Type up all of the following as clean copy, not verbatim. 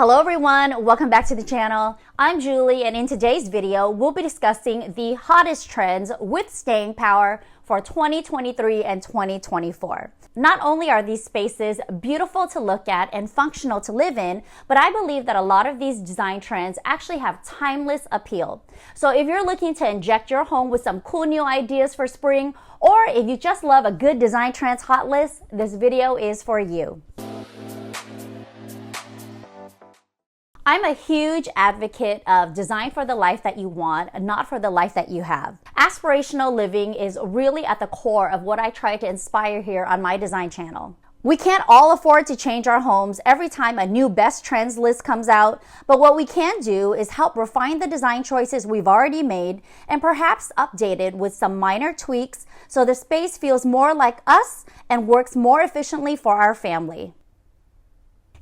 Hello everyone, welcome back to the channel. I'm Julie, and in today's video, we'll be discussing the hottest trends with staying power for 2023 and 2024. Not only are these spaces beautiful to look at and functional to live in, but I believe that a lot of these design trends actually have timeless appeal. So if you're looking to inject your home with some cool new ideas for spring, or if you just love a good design trends hot list, this video is for you. I'm a huge advocate of design for the life that you want, not for the life that you have. Aspirational living is really at the core of what I try to inspire here on my design channel. We can't all afford to change our homes every time a new best trends list comes out, but what we can do is help refine the design choices we've already made and perhaps update it with some minor tweaks so the space feels more like us and works more efficiently for our family.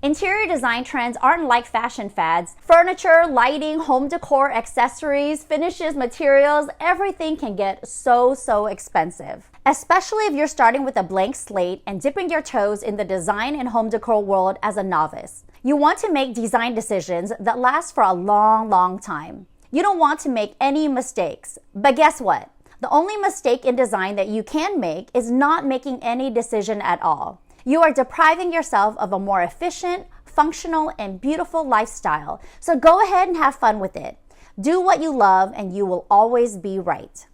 Interior design trends aren't like fashion fads. Furniture, lighting, home decor, accessories, finishes, materials, everything can get so expensive. Especially if you're starting with a blank slate and dipping your toes in the design and home decor world as a novice. You want to make design decisions that last for a long time. You don't want to make any mistakes. But guess what? The only mistake in design that you can make is not making any decision at all. You are depriving yourself of a more efficient, functional, and beautiful lifestyle. So go ahead and have fun with it. Do what you love and you will always be right.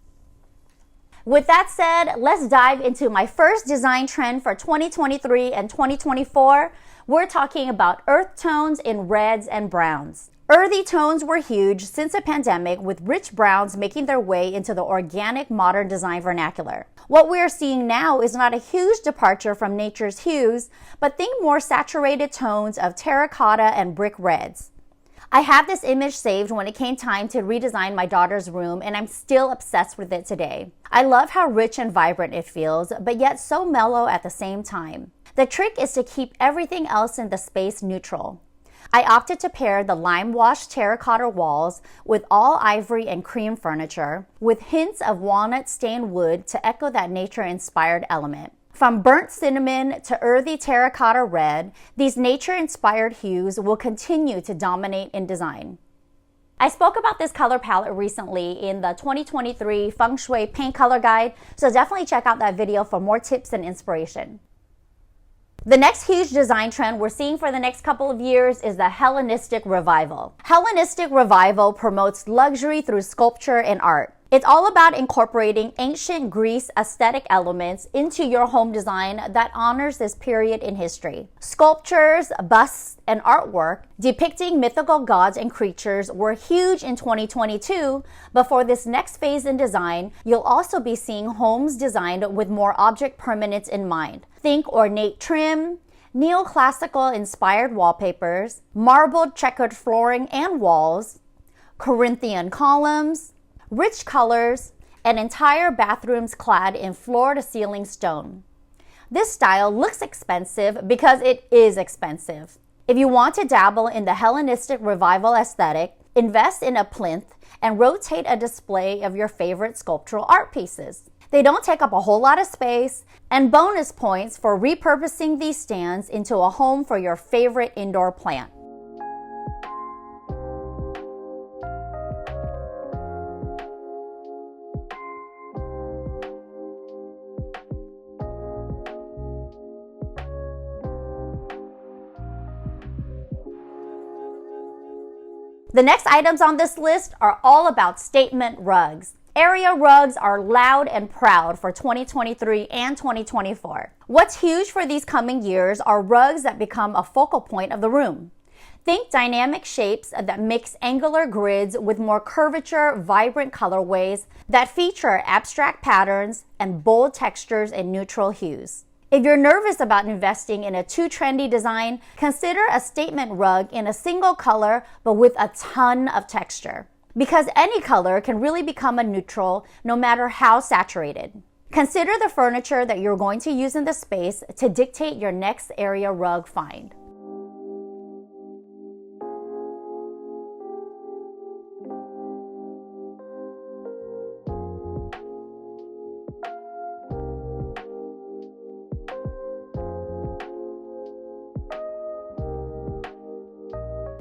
With that said, let's dive into my first design trend for 2023 and 2024. We're talking about earth tones in reds and browns. Earthy tones were huge since the pandemic, with rich browns making their way into the organic modern design vernacular. What we are seeing now is not a huge departure from nature's hues, but think more saturated tones of terracotta and brick reds. I have this image saved when it came time to redesign my daughter's room, and I'm still obsessed with it today. I love how rich and vibrant it feels, but yet so mellow at the same time. The trick is to keep everything else in the space neutral. I opted to pair the lime-washed terracotta walls with all ivory and cream furniture, with hints of walnut stained wood to echo that nature-inspired element. From burnt cinnamon to earthy terracotta red, these nature-inspired hues will continue to dominate in design. I spoke about this color palette recently in the 2023 Feng Shui Paint Color Guide, so definitely check out that video for more tips and inspiration. The next huge design trend we're seeing for the next couple of years is the Hellenistic Revival. Hellenistic Revival promotes luxury through sculpture and art. It's all about incorporating ancient Greece aesthetic elements into your home design that honors this period in history. Sculptures, busts, and artwork depicting mythical gods and creatures were huge in 2022, but for this next phase in design, you'll also be seeing homes designed with more object permanence in mind. Think ornate trim, neoclassical inspired wallpapers, marbled checkered flooring and walls, Corinthian columns, rich colors, and entire bathrooms clad in floor-to-ceiling stone. This style looks expensive because it is expensive. If you want to dabble in the Hellenistic Revival aesthetic, invest in a plinth and rotate a display of your favorite sculptural art pieces. They don't take up a whole lot of space, and bonus points for repurposing these stands into a home for your favorite indoor plant. The next items on this list are all about statement rugs. Area rugs are loud and proud for 2023 and 2024. What's huge for these coming years are rugs that become a focal point of the room. Think dynamic shapes that mix angular grids with more curvature, vibrant colorways that feature abstract patterns and bold textures and neutral hues. If you're nervous about investing in a too trendy design, consider a statement rug in a single color but with a ton of texture. Because any color can really become a neutral no matter how saturated. Consider the furniture that you're going to use in the space to dictate your next area rug find.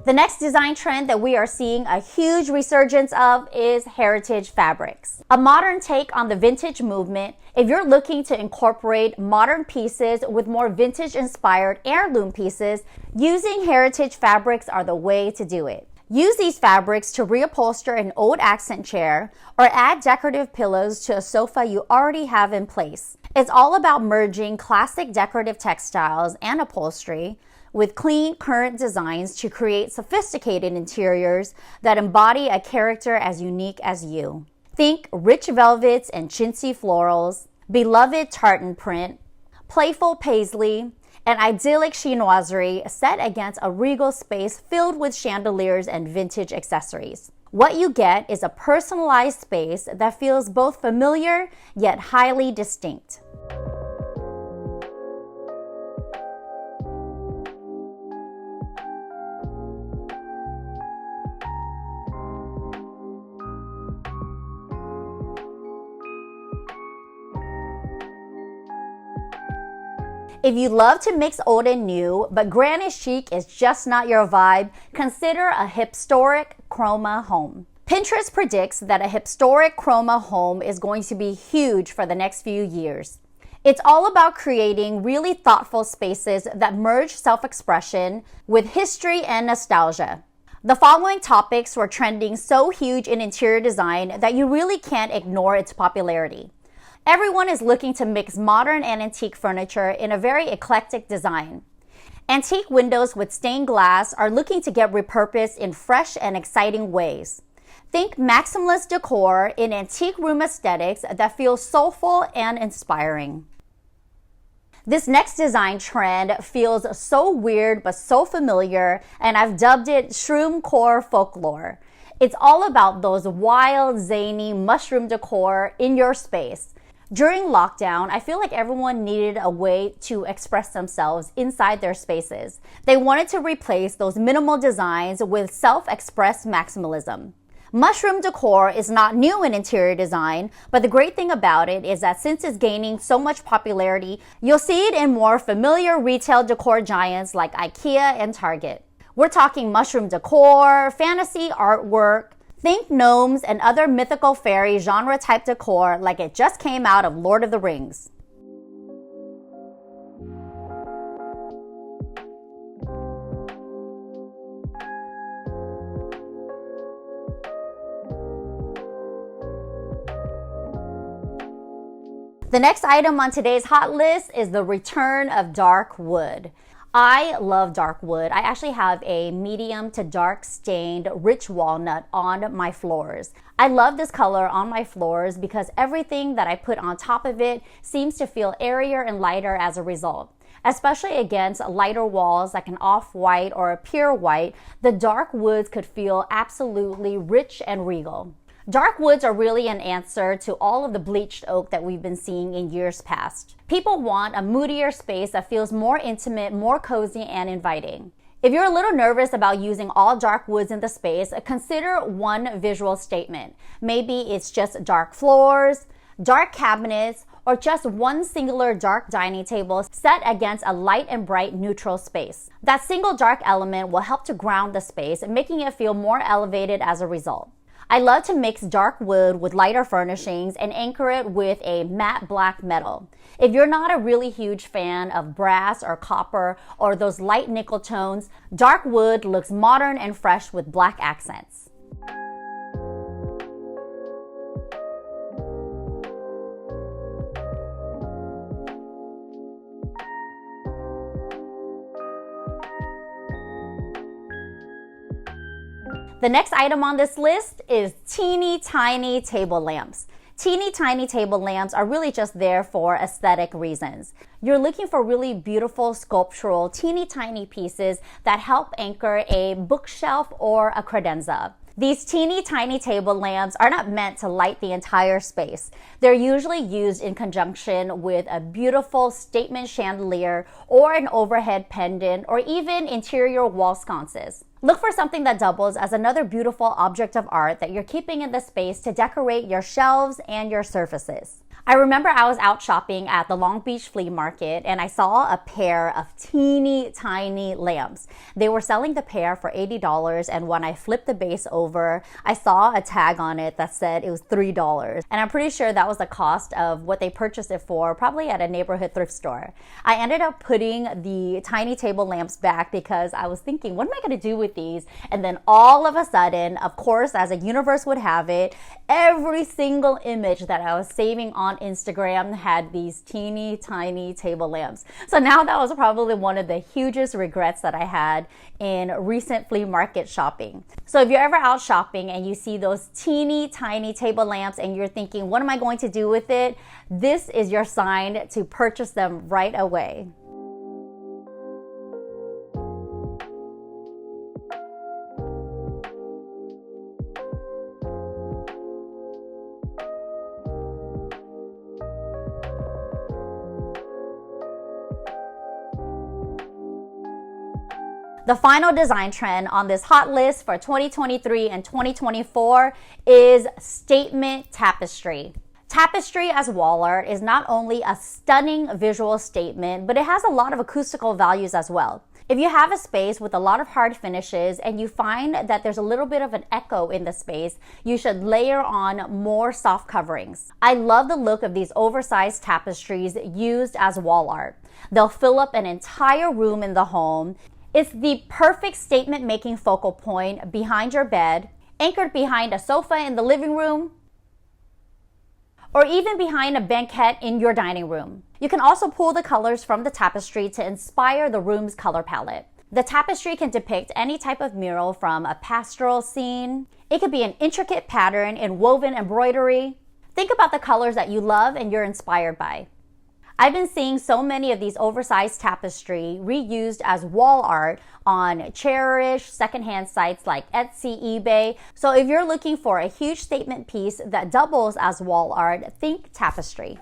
The next design trend that we are seeing a huge resurgence of is heritage fabrics. A modern take on the vintage movement. If you're looking to incorporate modern pieces with more vintage-inspired heirloom pieces, using heritage fabrics are the way to do it. Use these fabrics to reupholster an old accent chair or add decorative pillows to a sofa you already have in place. It's all about merging classic decorative textiles and upholstery with clean, current designs to create sophisticated interiors that embody a character as unique as you. Think rich velvets and chintzy florals, beloved tartan print, playful paisley, and idyllic chinoiserie set against a regal space filled with chandeliers and vintage accessories. What you get is a personalized space that feels both familiar yet highly distinct. If you love to mix old and new, but grand and chic is just not your vibe, consider a HIPSTORIC CHROMA home. Pinterest predicts that a HIPSTORIC CHROMA home is going to be huge for the next few years. It's all about creating really thoughtful spaces that merge self-expression with history and nostalgia. The following topics were trending so huge in interior design that you really can't ignore its popularity. Everyone is looking to mix modern and antique furniture in a very eclectic design. Antique windows with stained glass are looking to get repurposed in fresh and exciting ways. Think maximalist decor in antique room aesthetics that feel soulful and inspiring. This next design trend feels so weird but so familiar, and I've dubbed it Shroom core folklore. It's all about those wild, zany mushroom decor in your space. During lockdown, I feel like everyone needed a way to express themselves inside their spaces. They wanted to replace those minimal designs with self-expressed maximalism. Mushroom decor is not new in interior design, but the great thing about it is that since it's gaining so much popularity, you'll see it in more familiar retail decor giants like IKEA and Target. We're talking mushroom decor, fantasy artwork. Think gnomes and other mythical fairy genre type decor like it just came out of Lord of the Rings. The next item on today's hot list is the return of dark wood. I love dark wood. I actually have a medium to dark stained rich walnut on my floors. I love this color on my floors because everything that I put on top of it seems to feel airier and lighter as a result. Especially against lighter walls like an off-white or a pure white, the dark woods could feel absolutely rich and regal. Dark woods are really an answer to all of the bleached oak that we've been seeing in years past. People want a moodier space that feels more intimate, more cozy, and inviting. If you're a little nervous about using all dark woods in the space, consider one visual statement. Maybe it's just dark floors, dark cabinets, or just one singular dark dining table set against a light and bright neutral space. That single dark element will help to ground the space, making it feel more elevated as a result. I love to mix dark wood with lighter furnishings and anchor it with a matte black metal. If you're not a really huge fan of brass or copper or those light nickel tones, dark wood looks modern and fresh with black accents. The next item on this list is teeny tiny table lamps. Teeny tiny table lamps are really just there for aesthetic reasons. You're looking for really beautiful sculptural teeny tiny pieces that help anchor a bookshelf or a credenza. These teeny tiny table lamps are not meant to light the entire space. They're usually used in conjunction with a beautiful statement chandelier or an overhead pendant or even interior wall sconces. Look for something that doubles as another beautiful object of art that you're keeping in the space to decorate your shelves and your surfaces. I remember I was out shopping at the Long Beach flea market and I saw a pair of teeny tiny lamps. They were selling the pair for $80, and when I flipped the base over, I saw a tag on it that said it was $3. And I'm pretty sure that was the cost of what they purchased it for, probably at a neighborhood thrift store. I ended up putting the tiny table lamps back because I was thinking, what am I going to do with these? And then all of a sudden, of course, as a universe would have it, every single image that I was saving on Instagram had these teeny tiny table lamps. So now that was probably one of the hugest regrets that I had in recent flea market shopping. So if you're ever out shopping and you see those teeny tiny table lamps and you're thinking, what am I going to do with it? This is your sign to purchase them right away. The final design trend on this hot list for 2023 and 2024 is statement tapestry. Tapestry as wall art is not only a stunning visual statement, but it has a lot of acoustical values as well. If you have a space with a lot of hard finishes and you find that there's a little bit of an echo in the space, you should layer on more soft coverings. I love the look of these oversized tapestries used as wall art. They'll fill up an entire room in the home. It's the perfect statement-making focal point behind your bed, anchored behind a sofa in the living room, or even behind a banquette in your dining room. You can also pull the colors from the tapestry to inspire the room's color palette. The tapestry can depict any type of mural from a pastoral scene. It could be an intricate pattern in woven embroidery. Think about the colors that you love and you're inspired by. I've been seeing so many of these oversized tapestry reused as wall art on Cherish, secondhand sites like Etsy, eBay. So if you're looking for a huge statement piece that doubles as wall art, think tapestry.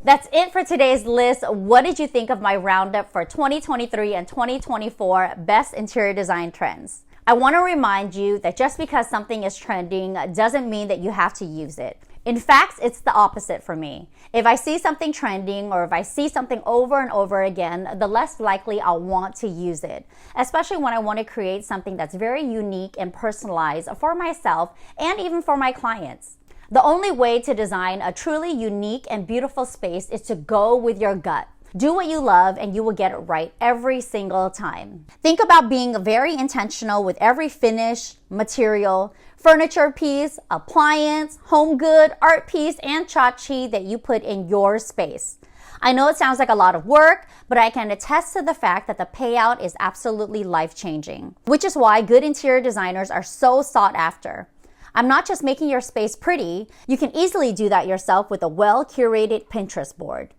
That's it for today's list. What did you think of my roundup for 2023 and 2024 best interior design trends? I want to remind you that just because something is trending doesn't mean that you have to use it. In fact, it's the opposite for me. If I see something trending or if I see something over and over again, the less likely I'll want to use it, especially when I want to create something that's very unique and personalized for myself and even for my clients. The only way to design a truly unique and beautiful space is to go with your gut. Do what you love and you will get it right every single time. Think about being very intentional with every finish, material, furniture piece, appliance, home good, art piece, and tchotchke that you put in your space. I know it sounds like a lot of work, but I can attest to the fact that the payout is absolutely life-changing, which is why good interior designers are so sought after. I'm not just making your space pretty, you can easily do that yourself with a well-curated Pinterest board.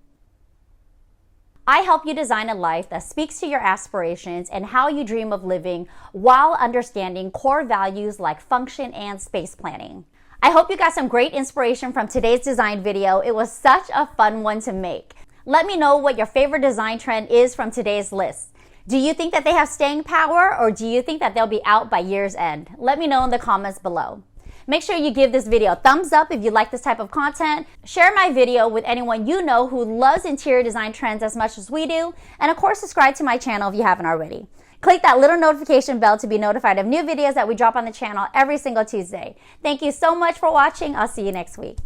I help you design a life that speaks to your aspirations and how you dream of living while understanding core values like function and space planning. I hope you got some great inspiration from today's design video. It was such a fun one to make. Let me know what your favorite design trend is from today's list. Do you think that they have staying power, or do you think that they'll be out by year's end? Let me know in the comments below. Make sure you give this video a thumbs up if you like this type of content. Share my video with anyone you know who loves interior design trends as much as we do. And of course, subscribe to my channel if you haven't already. Click that little notification bell to be notified of new videos that we drop on the channel every single Tuesday. Thank you so much for watching. I'll see you next week.